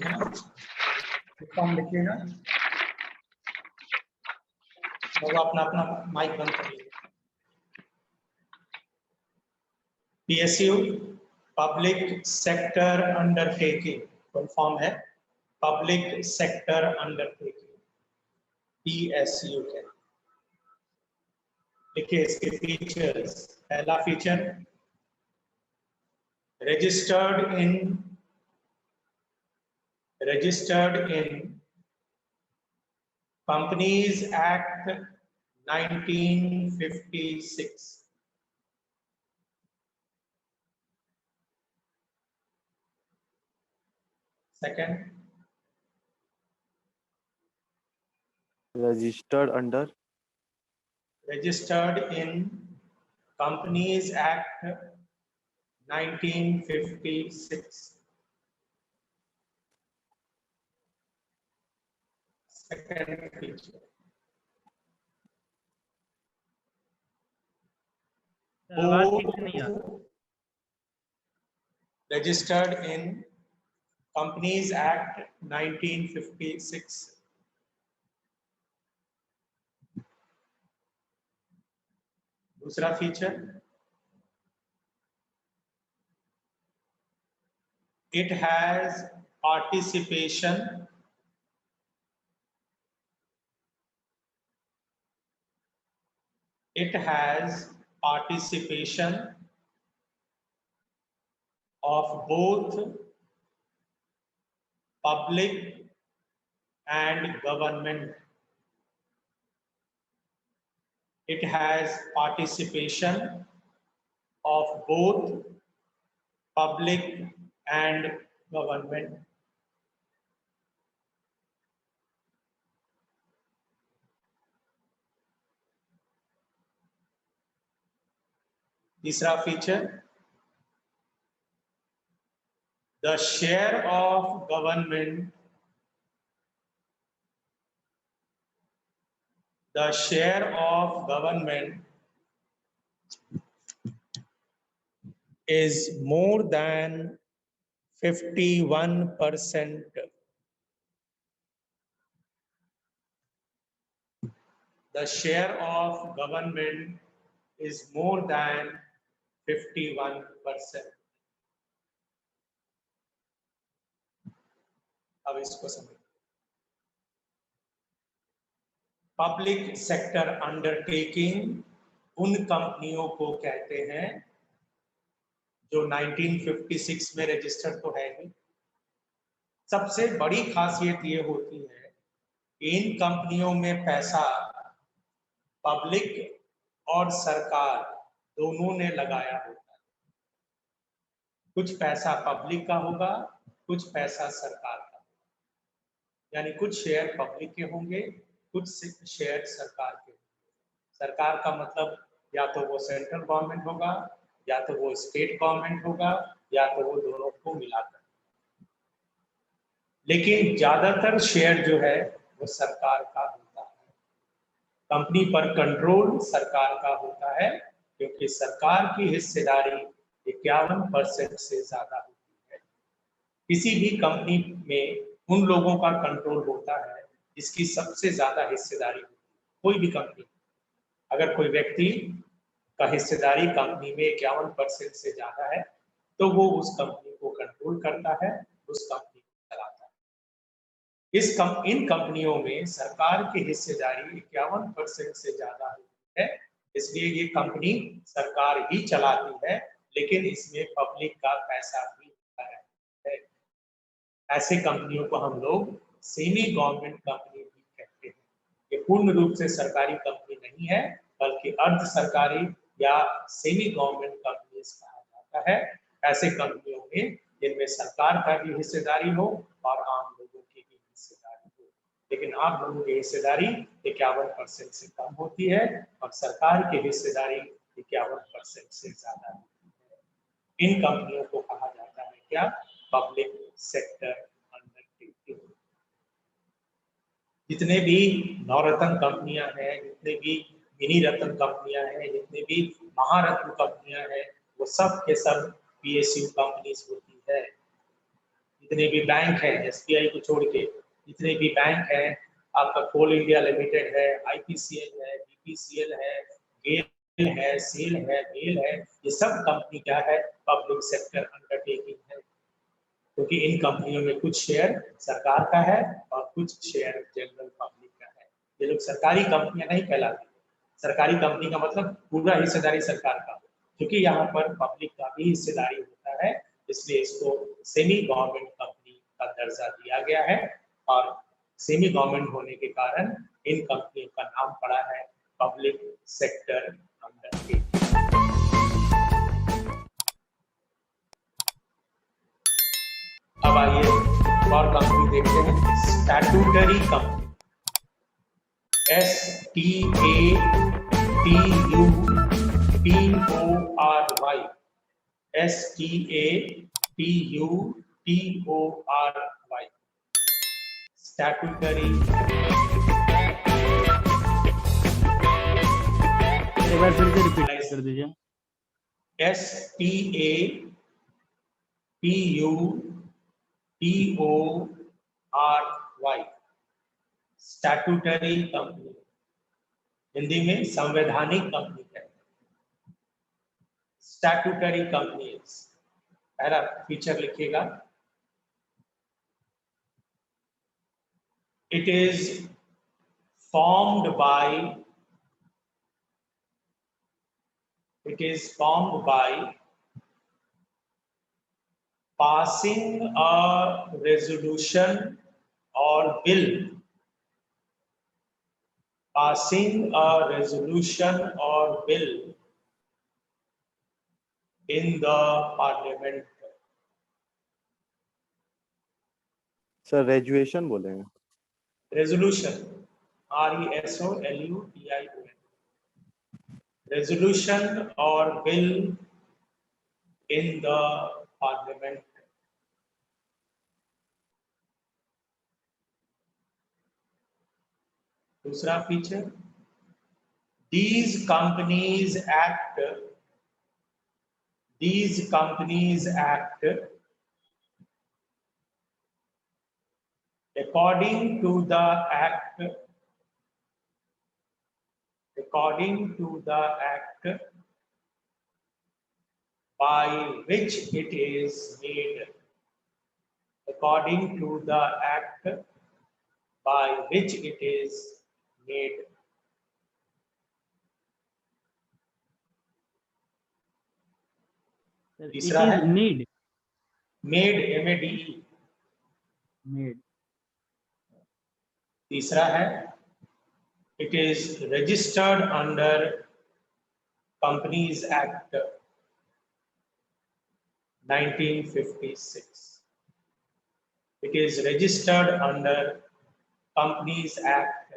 है ना, फॉर्म लिखिएगा। वो अपना अपना माइक बंद कर लीजिए। PSU public sector undertaking, full form है पब्लिक सेक्टर अंडरटेकिंग, PSU के। देखिए इसके फीचर्स, पहला feature registered in companies act 1956। Second, registered in Companies Act 1956। Second feature, registered in Companies Act 1956। दूसरा feature, it has participation of both public and government. It has participation of both public and government. तीसरा feature, the share of government is more than 51%. The share of government is more than 51%. अब इसको समझिए। Public sector undertaking उन कंपनियों को कहते हैं जो 1956 में रजिस्टर्ड तो है ही। सबसे बड़ी खासियत ये होती है इन कंपनियों में पैसा पब्लिक और सरकार दोनों ने लगाया होता है। कुछ पैसा पब्लिक का होगा, कुछ पैसा सरकार का, यानी कुछ शेयर पब्लिक के होंगे, कुछ शेयर सरकार के। सरकार का मतलब या तो वो सेंट्रल गवर्नमेंट होगा, या तो वो स्टेट गवर्नमेंट होगा, या तो वो दोनों को मिलाकर। लेकिन ज्यादातर शेयर जो है वो सरकार का होता है। कंपनी पर कंट्रोल सरकार का होता है, क्योंकि सरकार की हिस्सेदारी 51% से ज्यादा होती है। किसी भी कंपनी में उन लोगों का कंट्रोल होता है जिसकी सबसे ज्यादा हिस्सेदारी होती है। कोई भी कंपनी, अगर कोई व्यक्ति का हिस्सेदारी कंपनी में 51% से ज्यादा है तो वो उस कंपनी को कंट्रोल करता है, उस कंपनी को चलाता है। इन कंपनियों में सरकार की हिस्सेदारी 51% से ज्यादा होती है, इसलिए ये कंपनी सरकार ही चलाती है, लेकिन इसमें पब्लिक का पैसा भी होता है। ऐसे कंपनियों को हम लोग सेमी गवर्नमेंट कंपनी भी कहते हैं। ये पूर्ण रूप से सरकारी कंपनी नहीं है, बल्कि अर्ध सरकारी या सेमी गवर्नमेंट कंपनीज कहा जाता है। ऐसे कंपनियों में जिनमें सरकार का भी हिस्सेदारी हो और आम लोगों की भी हिस्सेदारी हो, लेकिन आम लोगों की हिस्सेदारी 51% से कम होती है और सरकार की हिस्सेदारी 51% से ज्यादा होती है। इन कंपनियों को कहा जाता है क्या? Public sector undertaking. जितने भी नवरत्न कंपनियां हैं, जितने भी मिनी रत्न कंपनियां हैं, जितने भी महारत्न कंपनियां हैं, वो सब के सब PSU कंपनीज होती है। जितने भी बैंक हैं एसबीआई को छोड़ के, जितने भी बैंक हैं, आपका कोल इंडिया लिमिटेड है, आईपीसीएल है, बीपीसीएल है, गेल है, सेल है, गेल है, ये सब कंपनी क्या है, पब्लिक सेक्टर अंडरटेकिंग है, क्योंकि इन कंपनियों में कुछ शेयर सरकार का है और कुछ शेयर जनरल पब्लिक का है। ये लोग सरकारी कंपनियां नहीं कहलाती। सरकारी कंपनी का मतलब पूरा हिस्सेदारी सरकार का, क्योंकि यहाँ पर पब्लिक का भी हिस्सेदारी होता है, इसलिए इसको सेमी गवर्नमेंट कंपनी का दर्जा दिया गया है। और सेमी गवर्नमेंट होने के कारण इन कंपनियों का नाम पड़ा है पब्लिक सेक्टर अंडरटेकिंग। अब आइए और कंपनी देखते हैं, statutory company, STATUTORY, STATUTORY, statutory. एक बार फिर से रिपीट कर दीजिए। STATUTORY, स्टैट्यूटरी कंपनी, हिंदी में संवैधानिक कंपनी है। स्टैट्यूटरी कंपनीज, पहला फीचर लिखिएगा, it is formed by passing a resolution or bill, in the parliament। Sir resolution बोलेंगे, रेजोल्यूशन, RESOLUTION, रेजोल्यूशन और बिल इन द पार्लियामेंट। दूसरा feature, these companies act according to the act by which it is made, according to the act by which it is made। तीसरा है need, made, MADE। Made. तीसरा है it is registered under companies act 1956। It is registered under companies act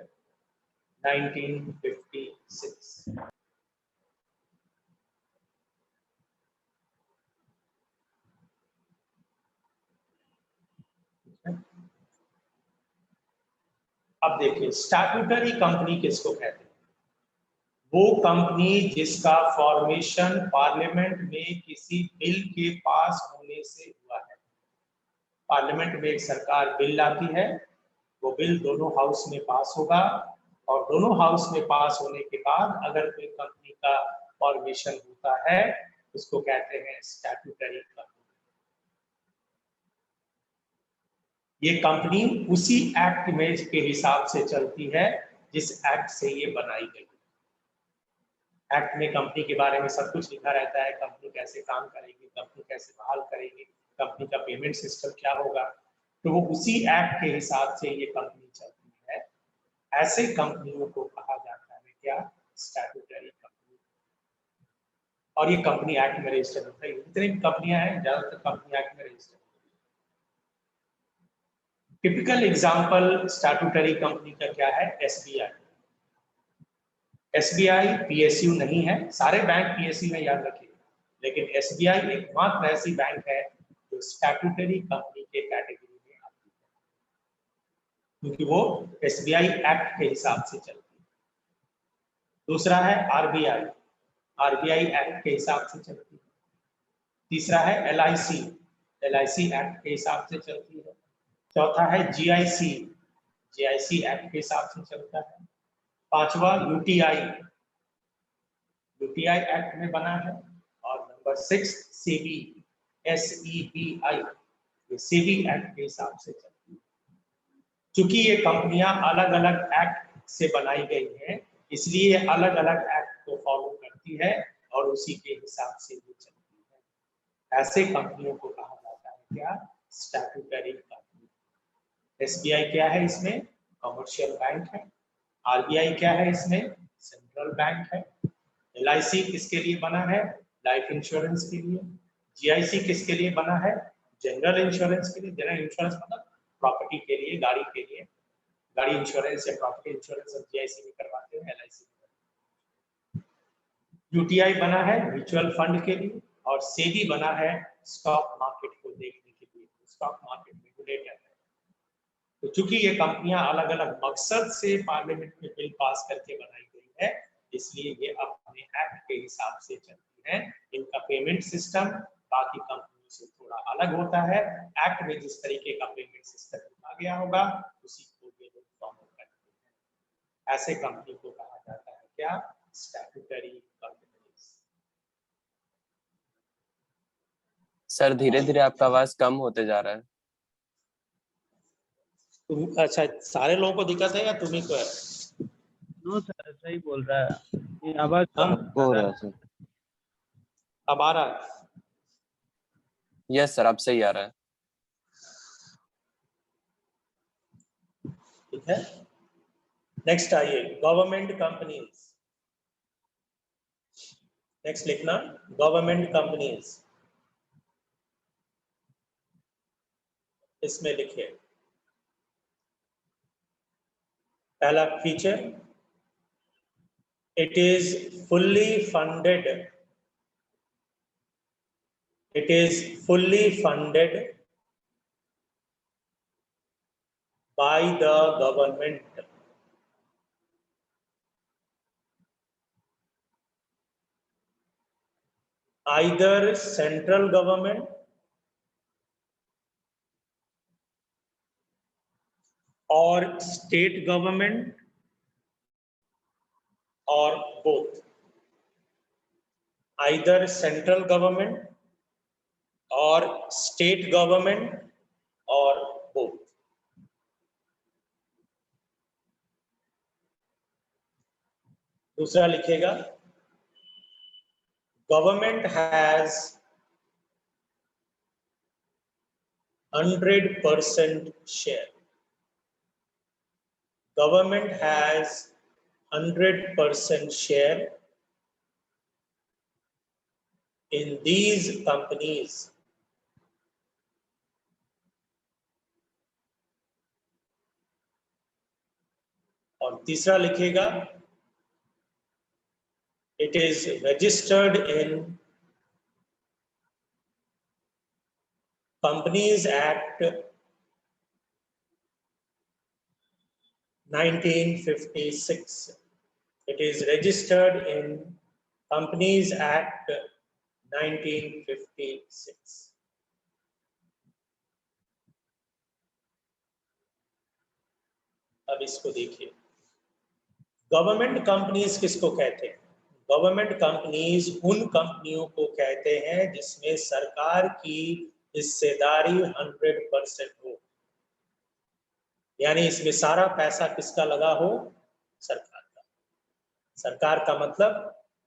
1956। अब देखिए statutory company किसको कहते हैं? वो कंपनी जिसका फॉर्मेशन पार्लियामेंट में किसी बिल के पास होने से हुआ है। पार्लियामेंट में एक सरकार बिल लाती है, वो बिल दोनों हाउस में पास होगा और दोनों हाउस में पास होने के बाद अगर कोई कंपनी का फॉर्मेशन होता है उसको कहते हैं स्टैट्यूटरी कंपनी। ये कंपनी उसी एक्ट में के हिसाब से चलती है जिस एक्ट से ये बनाई गई। एक्ट में कंपनी के बारे में सब कुछ लिखा रहता है, कंपनी कैसे काम करेगी, कंपनी कैसे बहाल करेगी, कंपनी का पेमेंट सिस्टम क्या होगा, तो वो उसी एक्ट के हिसाब से ये कंपनी चलती है। ऐसे कंपनियों को कहा जाता है क्या? Statutory company. और ये कंपनी एक्ट में रजिस्टर्ड होता है। जितनी भी कंपनियां हैं ज्यादातर कंपनी एक्ट में registered. Typical example statutory company का क्या है? SBI। SBI PSU नहीं है, सारे बैंक PSU में याद रखिए, लेकिन SBI एकमात्र ऐसी बैंक है जो स्टैट्यूटरी कंपनी के कैटेगरी में आती है, क्योंकि वो SBI एक्ट के हिसाब से चलती है। दूसरा है RBI एक्ट के हिसाब से चलती है। तीसरा है LIC, LIC एक्ट के हिसाब से चलती है। चौथा है GIC, GIC एक्ट के हिसाब से चलता है। पांचवा UTI, UTI एक्ट में बना है। और नंबर 6 SEBI, SEBI, ये SEBI एक्ट के हिसाब से चलती है। चूंकि ये कंपनियां अलग अलग एक्ट से बनाई गई हैं, इसलिए अलग अलग एक्ट को फॉलो करती है और उसी के हिसाब से ये चलती है। ऐसे कंपनियों को कहा जाता है क्या? Statutory company. SBI क्या है? इसमें कमर्शियल बैंक है। RBI क्या है? इसमें सेंट्रल बैंक है। LIC किसके लिए बना है? लाइफ इंश्योरेंस के लिए। GIC किसके लिए बना है? जनरल इंश्योरेंस के लिए। जनरल इंश्योरेंस मतलब प्रॉपर्टी के लिए, गाड़ी के लिए। गाड़ी इंश्योरेंस या प्रॉपर्टी इंश्योरेंस सब GIC में करवाते हैं, LIC में। UTI बना है म्यूचुअल फंड के लिए और SEBI बना है स्टॉक मार्केट को देखने के लिए, स्टॉक मार्केट रेगुलेटर है। तो चूंकि ये कंपनियां अलग अलग मकसद से पार्लियामेंट में बिल पास करके बनाई गई है, इसलिए ये अपने एक्ट के हिसाब से चलती है। इनका पेमेंट सिस्टम बाकी कंपनियों से थोड़ा अलग होता है। एक्ट में जिस तरीके का पेमेंट सिस्टम लिखा गया होगा उसी को ये लोग फॉलो करते हैं। ऐसे कंपनी को कहा जाता है क्या? Statutory companies. सर धीरे धीरे आपका आवाज कम होते जा रहा है। अच्छा, सारे लोगों को दिक्कत है या तुम्ही को है? नो सर, सही बोल रहा है, ये आवाज कम सबको हो रहा है सर। अब आ रहा है? यस सर, अब सही आ रहा है। ठीक है, नेक्स्ट आइए, गवर्नमेंट कंपनीज। नेक्स्ट लिखना गवर्नमेंट कंपनीज। इसमें लिखिए पहला feature, it is fully funded. It is fully funded by the government. Either central government or state government or both. Either central government or state government or both. दूसरा लिखेगा, government has 100% share. Government has 100% share in these companies. और तीसरा लिखेगा, it is registered in Companies Act 1956. It is registered in Companies Act 1956. अब इसको देखिए, government companies किसको कहते हैं? गवर्नमेंट कंपनीज उन कंपनियों को कहते हैं जिसमें सरकार की हिस्सेदारी 100% हो, यानी इसमें सारा पैसा किसका लगा हो? सरकार का। सरकार का मतलब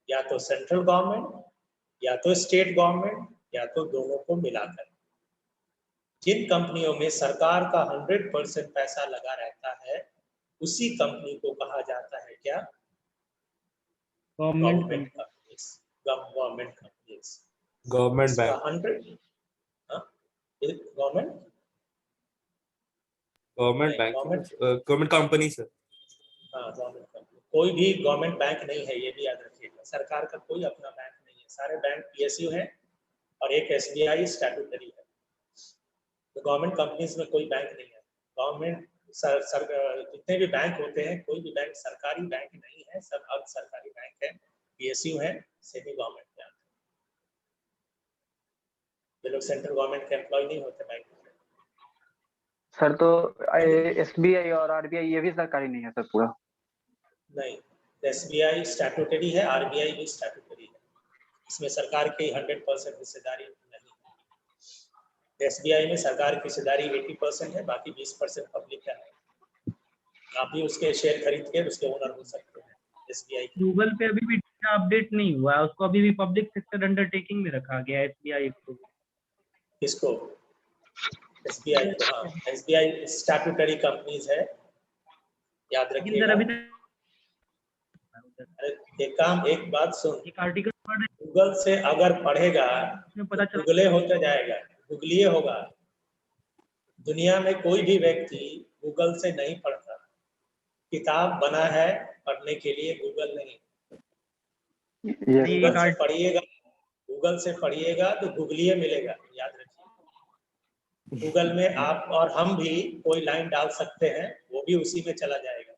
या तो सेंट्रल गवर्नमेंट या तो स्टेट गवर्नमेंट या तो दोनों को मिलाकर। जिन कंपनियों में सरकार का 100% पैसा लगा रहता है उसी कंपनी को कहा जाता है क्या? Government companies. Government companies, government bank, 100 government government bank, government company sir. हाँ, गवर्नमेंट कंपनी। कोई भी गवर्नमेंट बैंक नहीं है, ये भी याद रखिएगा। सरकार का कोई अपना बैंक नहीं है, सारे बैंक PSU है और एक SBI स्टैट्यूटरी है। तो गवर्नमेंट कंपनीज में कोई बैंक नहीं है। गवर्नमेंट जितने भी बैंक होते हैं, कोई भी बैंक सरकारी बैंक नहीं है, सब अर्ध सरकारी बैंक है, PSU है, सेमी गवर्नमेंट बैंक। ये लोग सेंट्रल गवर्नमेंट के एम्प्लॉय नहीं होते बैंक में। सर तो एसबीआई और आरबीआई ये भी सरकारी नहीं है सर पूरा? नहीं, एसबीआई स्टैट्यूटरी है, आरबीआई भी स्टैट्यूटरी है, इसमें सरकार की 100% हिस्सेदारी नहीं। एसबीआई में सरकार की हिस्सेदारी 80% है, बाकी 20% पब्लिक का है। आप भी उसके शेयर खरीद के उसके ओनर हो सकते हैं एसबीआई के। गूगल पे अभी भी अपडेट नहीं हुआ है, उसको अभी भी पब्लिक सेक्टर अंडरटेकिंग में रखा गया है, एसबीआई को। किसको? एसबीआई को? हाँ, एसबीआई स्टैट्यूटरी कंपनीज है, याद लेकिन रखिएगा। सर अभी तक अरे एक बात सुन, एक आर्टिकल पढ़ रहे गूगल से अगर पढ़ेगा उसमें पता तो चला गूगले होता जाएगा, गूगलीय होगा। दुनिया में कोई भी व्यक्ति गूगल से नहीं पढ़ता। किताब बना है पढ़ने के लिए, गूगल नहीं। ये नहीं, गूगल से पढ़िएगा, गूगल से पढ़िएगा तो गूगलीय मिलेगा, याद रखिए। गूगल में आप और हम भी कोई लाइन डाल सकते हैं, वो भी उसी में चला जाएगा,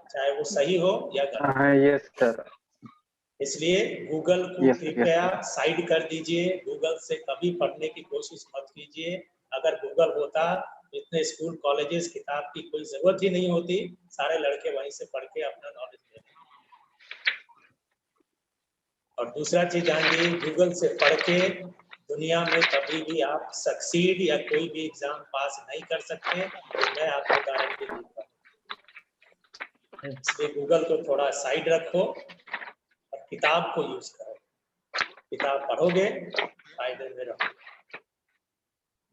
चाहे वो सही हो या गलत। हाँ यस सर। इसलिए गूगल को Yes, कृपया yes, साइड कर दीजिए, गूगल से कभी पढ़ने की कोशिश मत कीजिए। अगर गूगल होता इतने स्कूल कॉलेजेस किताब की कोई जरूरत ही नहीं होती, सारे लड़के वहीं से पढ़ के अपना नॉलेज ले लेते। और दूसरा चीज जानिए, गूगल से पढ़ के दुनिया में कभी भी आप सक्सीड या कोई भी एग्जाम पास नहीं कर सकते, मैं आपको गारंटी देता हूँ। इसलिए गूगल को थोड़ा साइड रखो और किताब को यूज करो। किताब पढ़ोगे फायदे में रहोगे,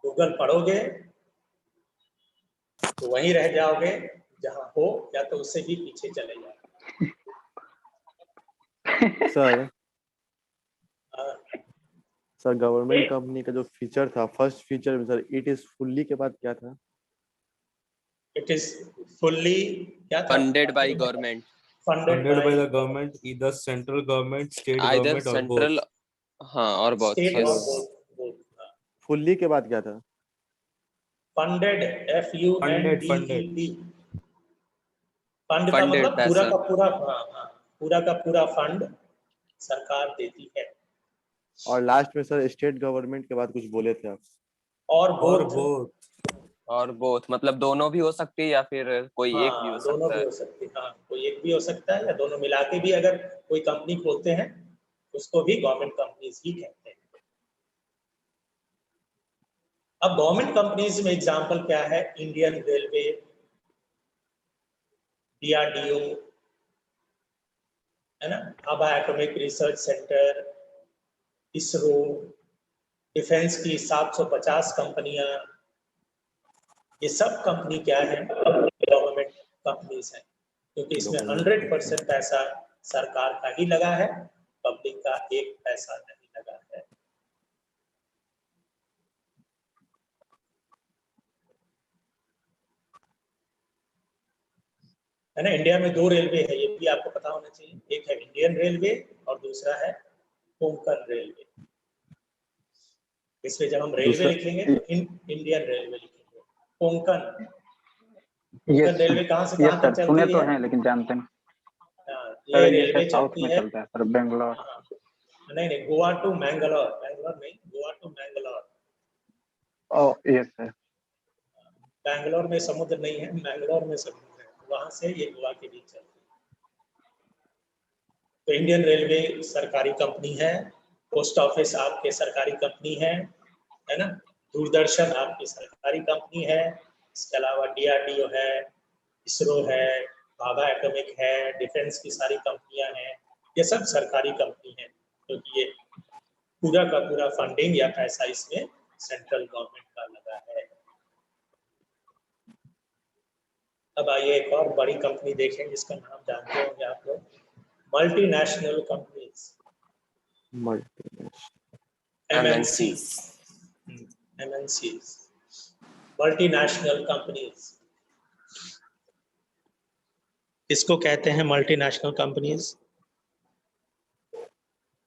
गूगल पढ़ोगे तो वहीं रह जाओगे जहां हो, या तो उससे भी पीछे चले जाओगे। सर हाँ, सर गवर्नमेंट कंपनी का जो फीचर था, फर्स्ट फीचर में सर इट इज फुल्ली के बाद क्या था? इट इज फुल्ली क्या था? Funded by government, funded Funded by by the government, either central government, state either government, or both. Central, हाँ और बहुत स्टेट yes. और बोथ। फुल्ली के बाद क्या था? Funded, FUNDED। फंड का Funded मतलब पूरा पैसा। का पूरा, हाँ, पूरा का पूरा फंड सरकार देती है। और लास्ट में सर स्टेट गवर्नमेंट के बाद कुछ बोले थे आप? और Or बोथ। both. और बोथ मतलब दोनों भी हो सकती है या फिर कोई एक भी हो हाँ, दोनों सकता भी है? हो सकती है। हाँ, कोई एक भी हो सकता है या दोनों मिला के भी अगर कोई कंपनी खोलते हैं उसको भी गवर्नमेंट कंपनीज ही कहते हैं। अब गवर्नमेंट कंपनीज में एग्जांपल क्या है? इंडियन रेलवे, DRDO, है ना, Bhabha atomic research centre, ISRO, defence की 750 कंपनियां, ये सब कंपनी क्या है? गवर्नमेंट कंपनीज है, क्योंकि इसमें 100% पैसा सरकार का ही लगा है, पब्लिक का एक पैसा नहीं लगा है। है ना, इंडिया में 2 रेलवे है, ये भी आपको पता होना चाहिए। एक है इंडियन रेलवे और दूसरा है कोंकण रेलवे। इसमें जब हम रेलवे लिखेंगे तो इंडियन रेलवे लिखेंगे। कोंकण रेलवे कहाँ से कहाँ तक सुने चलती तो है? हैं लेकिन जानते नहीं ये सर। रेलवे ये साउथ चलती में है। चलता है सर, बेंगलोर। हाँ, नहीं, गोवा टू मैंगलोर, मैंगलोर नहीं, Goa to Mangalore. Oh yes sir. Bangalore में समुद्र नहीं है, मैंगलोर में समुद्र है, वहां से ये गोवा के बीच चलती है। तो इंडियन रेलवे सरकारी कंपनी है, पोस्ट ऑफिस आपके सरकारी कंपनी है ना, दूरदर्शन आपकी सरकारी कंपनी है, इसके अलावा DRDO है, इसरो है, भाभा एटॉमिक है, डिफेंस की सारी कंपनियां हैं, ये सब सरकारी कंपनी है, क्योंकि ये पूरा का पूरा फंडिंग या पैसा इसमें सेंट्रल गवर्नमेंट का लगा है। अब आइए एक और बड़ी कंपनी देखें जिसका नाम जानते होंगे आप लोग, multinational companies, MNCs, multinational companies. इसको कहते हैं मल्टीनेशनल कंपनीज।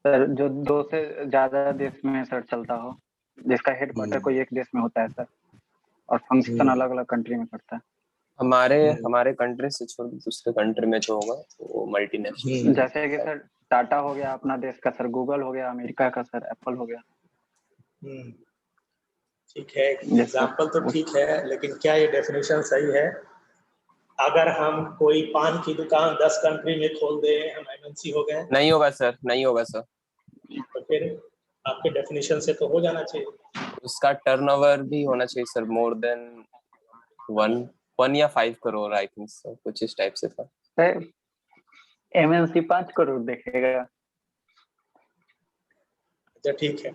सर जो 2 से ज्यादा देश में सर चलता हो, जिसका हेडक्वार्टर कोई एक देश में होता है सर, और फंक्शन अलग अलग कंट्री में करता है। हमारे कंट्री से छोड़ दूसरे कंट्री में जो होगा वो मल्टीनेशनल। जैसे कि सर टाटा हो गया अपना देश का सर, गूगल हो गया अमेरिका का सर, एप्पल हो गया। ठीक है, sir. एग्जाम्पल तो ठीक है, लेकिन क्या ये डेफिनेशन सही है? अगर हम कोई पान की दुकान 10 कंट्री में खोल दें, हम एमएनसी हो गए? नहीं होगा सर, नहीं होगा सर। तो फिर आपके डेफिनेशन से तो हो जाना चाहिए। उसका टर्नओवर भी होना चाहिए सर, मोर देन 1 या 5 करोड़, आई थिंक सर, कुछ इस टाइप से था। एमएनसी 5 करोड़ देखेगा। अच्छा ठीक है,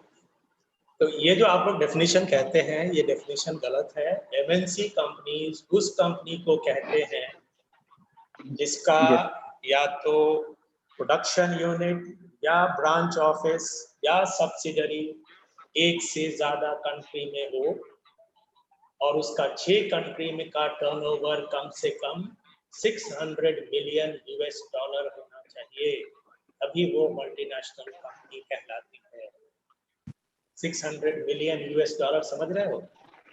तो ये जो आप लोग डेफिनेशन कहते हैं, ये डेफिनेशन गलत है। एमएनसी कंपनीज उस कंपनी को कहते हैं जिसका या तो प्रोडक्शन यूनिट या ब्रांच ऑफिस या सब्सिडरी एक से ज्यादा कंट्री में हो और उसका 6 कंट्री में का टर्नओवर कम से कम 600 मिलियन यूएस डॉलर होना चाहिए, तभी वो मल्टीनेशनल कंपनी कहलाती है। 600 मिलियन यूएस डॉलर समझ रहे हो?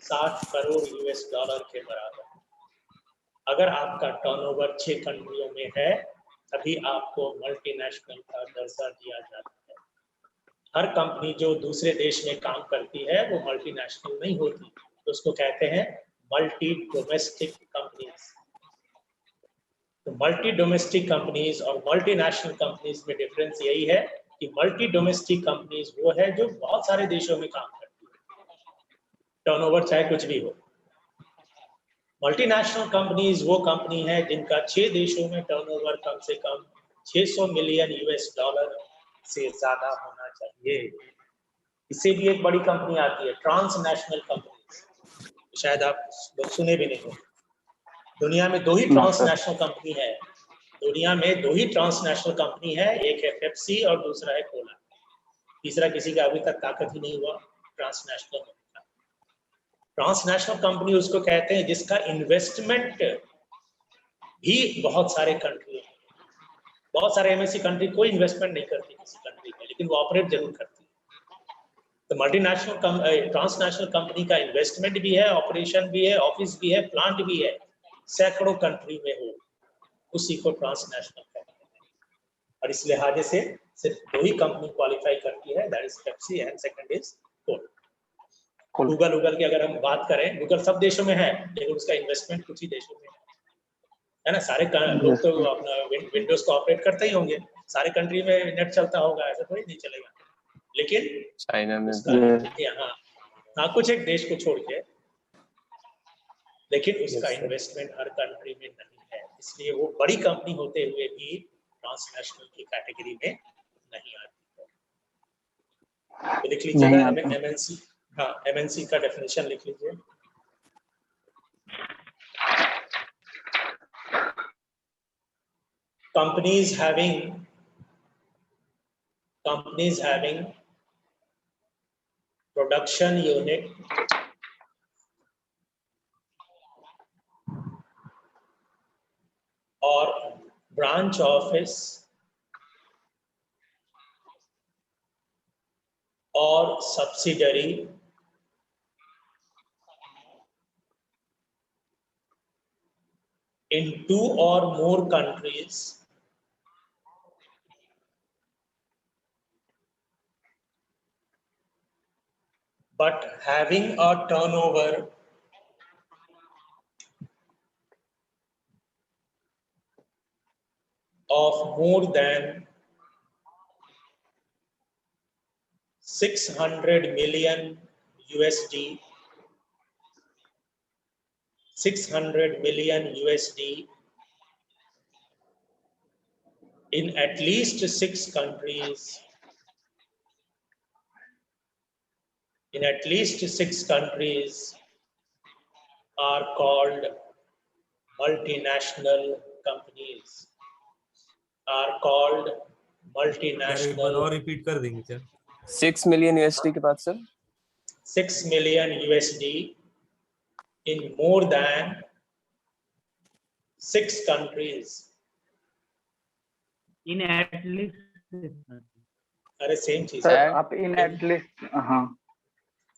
60 करोड़ यूएस डॉलर के बराबर। अगर आपका टर्नओवर 6 कंट्रियों में है, तभी आपको मल्टीनेशनल का दर्जा दिया जाता है। हर कंपनी जो दूसरे देश में काम करती है वो मल्टीनेशनल नहीं होती, तो उसको कहते हैं मल्टी डोमेस्टिक कंपनीज। तो मल्टी डोमेस्टिक कंपनीज और मल्टीनेशनल कंपनीज में डिफरेंस यही है कि मल्टी डोमेस्टिक कंपनीज वो है जो बहुत सारे देशों में काम करती है, टर्नओवर चाहे कुछ भी हो। मल्टीनेशनल कंपनीज वो कंपनी है जिनका 6 देशों में टर्नओवर कम से कम 600 मिलियन यूएस डॉलर से ज्यादा होना चाहिए। इससे भी एक बड़ी कंपनी आती है ट्रांसनेशनल कंपनीज, शायद आप लोग सुने भी नहीं हो। दुनिया में 2 ही ट्रांसनेशनल कंपनी है, दुनिया में 2 ही ट्रांसनेशनल कंपनी है, एक है पेप्सी और दूसरा है कोला। तीसरा किसी का अभी तक ताकत ही नहीं हुआ ट्रांसनेशनल कंपनी। ट्रांसनेशनल कंपनी उसको कहते हैं जिसका इन्वेस्टमेंट भी बहुत सारे कंट्री में, बहुत सारे एमएनसी कंट्री कोई इन्वेस्टमेंट नहीं करती किसी कंट्री में, लेकिन वो ऑपरेट जरूर करती है। तो मल्टीनेशनल ट्रांसनेशनल कंपनी का इन्वेस्टमेंट भी है, ऑपरेशन भी है, ऑफिस भी है, प्लांट भी है, सैकड़ों कंट्री में हो, उसी को ट्रांसनेशनल कहते हैं। और इस लिहाजे से सिर्फ 2 ही कंपनी क्वालिफाई करती है, that is Pepsi and second is cola. Google की अगर हम बात करें, गूगल सब देशों में है, लेकिन उसका इन्वेस्टमेंट कुछ ही देशों में है ना। सारे लोग तो अपना विंडोज को ऑपरेट करते ही होंगे, सारे कंट्री में नेट चलता होगा, ऐसा थोड़ी नहीं चलेगा। लेकिन चाइना में हाँ कुछ एक देश को छोड़ के, लेकिन उसका इन्वेस्टमेंट हर कंट्री में नहीं है, इसलिए वो बड़ी कंपनी होते हुए भी ट्रांसनेशनल की कैटेगरी में नहीं आती है। तो लिख लीजिएगा एमएनसी, हाँ एमएनसी का डेफिनेशन लिख लीजिए। Companies having production unit or branch office or subsidiary in 2 or more countries but having a turnover of more than 600 million USD, 600 million USD in at least 6 countries, in at least 6 countries are called multinational companies, are called एक बार और multinational। Repeat कर देंगे क्या? 6 million USD के बाद sir 6 million USD in more than 6 countries। In at least, अरे same चीज sir है, आप इन एटलीस्ट, हाँ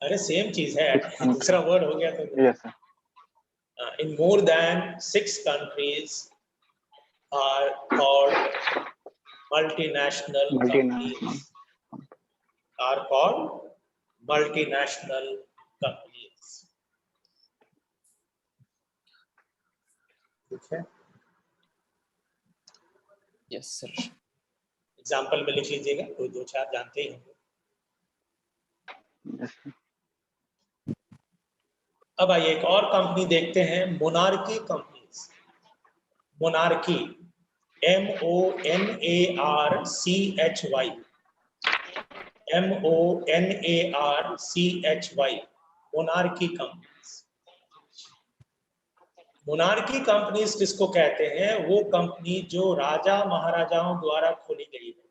अरे सेम चीज है, दूसरा वर्ड हो गया तो। Yes sir. In more than 6 countries are called multinational companies, are called multinational companies। ठीक है, यस सर। एग्जाम्पल में लिख लीजिएगा, कोई दो चार जानते ही होंगे। Yes, sir. अब आइए एक और कंपनी देखते हैं, monarchy companies. Monarchy, MONARCHY, MONARCHY, monarchy companies. Monarchy companies किसको कहते हैं? वो कंपनी जो राजा महाराजाओं द्वारा खोली गई है।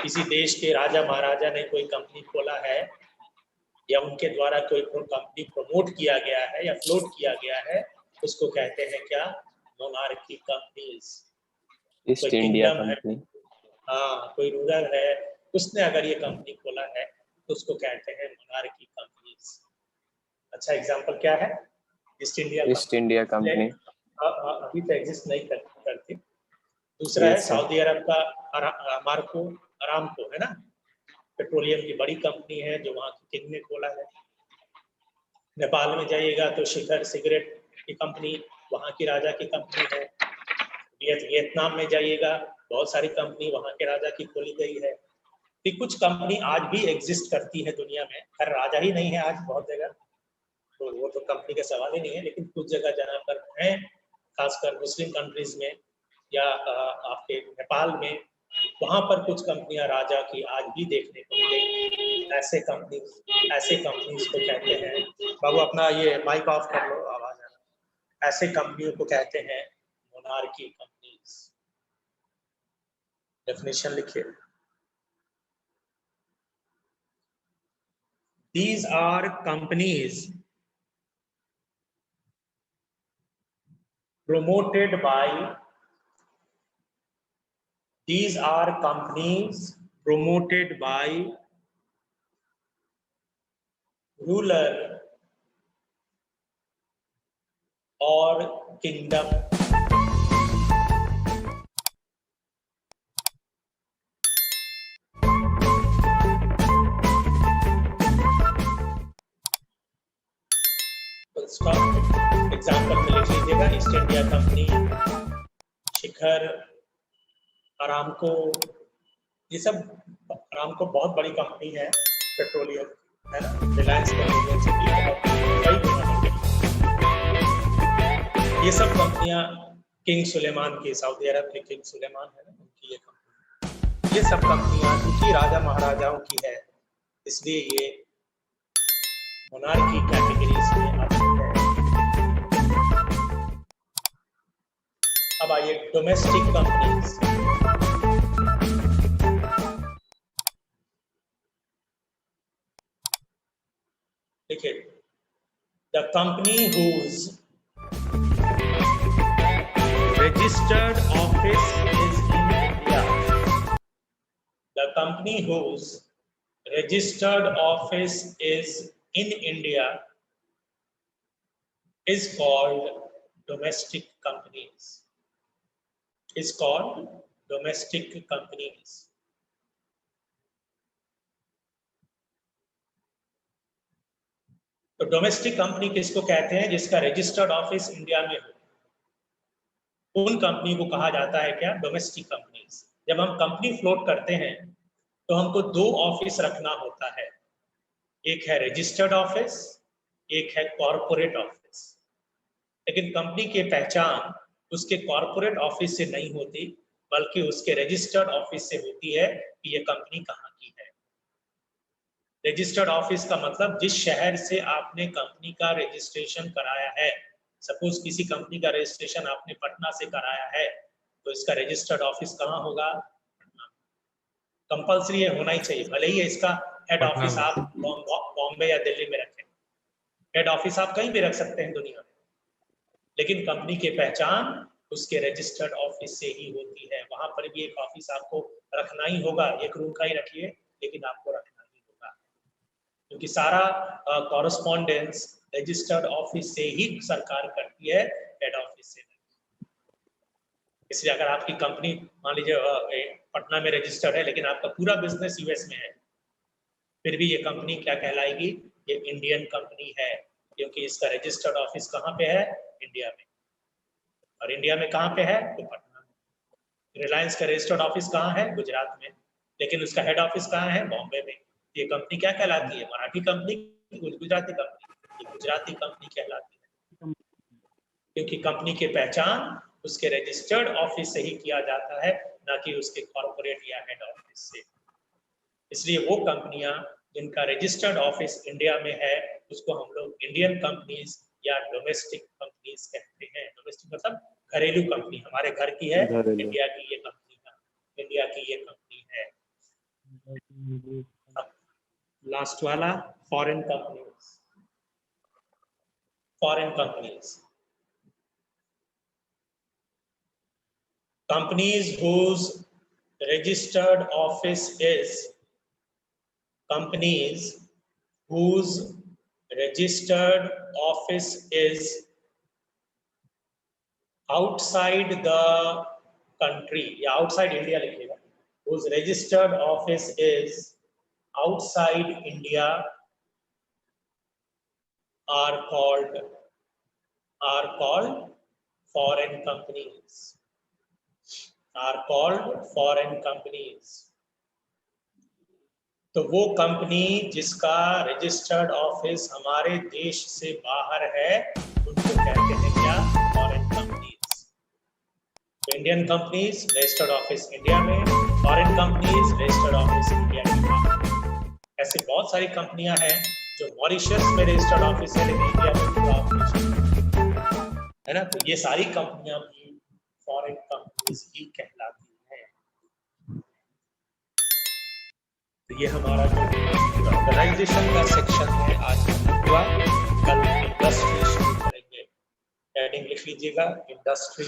किसी देश के राजा महाराजा ने कोई कंपनी खोला है या उनके द्वारा कोई कंपनी प्रमोट किया गया है या फ्लोट किया गया है, उसको कहते हैं क्या? Monarchy companies. East India company. हाँ, कोई रूलर है, उसने अगर ये कंपनी खोला है तो उसको कहते हैं मोनार्की कंपनीज। अच्छा एग्जांपल क्या है? East India company. अभी तो एग्जिस्ट नहीं करती। दूसरा है सऊदी अरब का अरामको, है ना, पेट्रोलियम की बड़ी कंपनी है जो वहाँ की किंग ने खोला है। नेपाल में जाइएगा तो शिखर सिगरेट की कंपनी वहाँ की राजा की कंपनी है। वियतनाम में जाइएगा बहुत सारी कंपनी वहाँ के राजा की खोली गई है। कि कुछ कंपनी आज भी एग्जिस्ट करती है दुनिया में, खैर राजा ही नहीं है आज बहुत जगह, तो वो तो कंपनी का सवाल ही नहीं है, लेकिन कुछ जगह जहाँ पर हैं, खासकर मुस्लिम कंट्रीज में या आपके नेपाल में, वहां पर कुछ कंपनियां राजा की आज भी देखने को मिलेंगी। ऐसे कंपनीज को कहते हैं, बाबू अपना ये माइक ऑफ कर लो, आवाज आ रहा। ऐसे कंपनियों को कहते हैं मोनार्की कंपनीज। डेफिनेशन लिखिए। These are companies promoted by ruler or kingdom। Example में लिख लीजिएगा, ईस्ट इंडिया कंपनी, शिखर, अरामको, ये सब। अरामको बहुत बड़ी कंपनी है पेट्रोलियम, है ना, रिलायंस पेट्रोलियम से ये सब कंपनियां किंग सुलेमान की, सऊदी अरब के किंग सुलेमान है ना, उनकी ये कंपनी। ये सब कंपनियां क्योंकि राजा महाराजाओं की है, इसलिए ये मोनार्की कैटेगरीज में आती है। अब आइए डोमेस्टिक कंपनीज। देखिए, the company whose registered office is in India, the company whose registered office is in India is called domestic companies. Is called domestic companies. तो डोमेस्टिक कंपनी किसको कहते हैं? जिसका रजिस्टर्ड ऑफिस इंडिया में हो, उन company को कहा जाता है क्या? Domestic companies. जब हम कंपनी फ्लोट करते हैं तो हमको दो ऑफिस रखना होता है, एक है रजिस्टर्ड ऑफिस, एक है कॉर्पोरेट ऑफिस। लेकिन कंपनी की पहचान उसके कॉर्पोरेट ऑफिस से नहीं होती, बल्कि उसके रजिस्टर्ड ऑफिस से होती है कि ये कंपनी कहाँ की है। रजिस्टर्ड ऑफिस का मतलब जिस शहर से आपने कंपनी का रजिस्ट्रेशन कराया है। सपोज किसी कंपनी का रजिस्ट्रेशन आपने पटना से कराया है, तो इसका रजिस्टर्ड ऑफिस कहाँ होगा? कंपल्सरी ये होना ही चाहिए, भले ही इसका हेड ऑफिस आप बॉम्बे या दिल्ली में रखें, हेड ऑफिस आप कहीं भी रख सकते हैं दुनिया में, लेकिन कंपनी की पहचान उसके रजिस्टर्ड ऑफिस से ही होती है। वहां पर भी एक ऑफिस आपको रखना ही होगा, एक रूम का ही रखिए, लेकिन आपको रखना ही होगा, क्योंकि सारा कॉरेस्पॉन्डेंस रजिस्टर्ड ऑफिस से ही सरकार करती है, हेड ऑफिस से नहीं। इसलिए अगर आपकी कंपनी मान लीजिए पटना में रजिस्टर्ड है, लेकिन आपका पूरा बिजनेस यूएस में है, फिर भी ये कंपनी क्या कहलाएगी? ये इंडियन कंपनी है, क्योंकि इसका रजिस्टर्ड ऑफिस कहाँ पे है? इंडिया में। और इंडिया में कहाँ पे है? तो पटना में। रिलायंस का रजिस्टर्ड ऑफिस कहाँ है? गुजरात में, लेकिन उसका हेड ऑफिस कहाँ है? बॉम्बे में। ये कंपनी क्या कहलाती है? Marathi company, Gujarati company? ये गुजराती कंपनी कहलाती है, क्योंकि कंपनी की पहचान उसके रजिस्टर्ड ऑफिस से ही किया जाता है, ना कि उसके कॉर्पोरेट या हेड ऑफिस से। इसलिए वो कंपनियां जिनका रजिस्टर्ड ऑफिस इंडिया में है उसको हम लोग इंडियन कंपनीज या डोमेस्टिक कंपनीज कहते हैं। डोमेस्टिक मतलब घरेलू कंपनी, हमारे घर की है, घरेलू। इंडिया की ये कंपनी है, इंडिया की ये कंपनी है। लास्ट वाला foreign companies. Foreign companies, companies whose registered office is outside the country या outside India लिखिएगा, whose registered office is outside India are called foreign companies. Are called foreign companies. तो वो company जिसका registered office हमारे देश से बाहर है उनको कहते हैं क्या? Foreign companies. Indian companies registered office India में, foreign companies registered office India के बाहर। ऐसे बहुत सारी कंपनियां हैं जो मॉरिशस में रजिस्टर्ड ऑफिस है लेकिन इंडिया में पूरा ऑपरेशन है ना। तो ये सारी कंपनियां भी फॉरेन कंपनीज ही कहलाती हैं। तो ये हमारा जो ऑर्गेनाइजेशन का सेक्शन है आज हुआ। कल इंडस्ट्री शुरू करेंगे। हेडिंग लिख लीजिएगा इंडस्ट्री,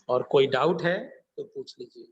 और कोई डाउट है तो पूछ लीजिए।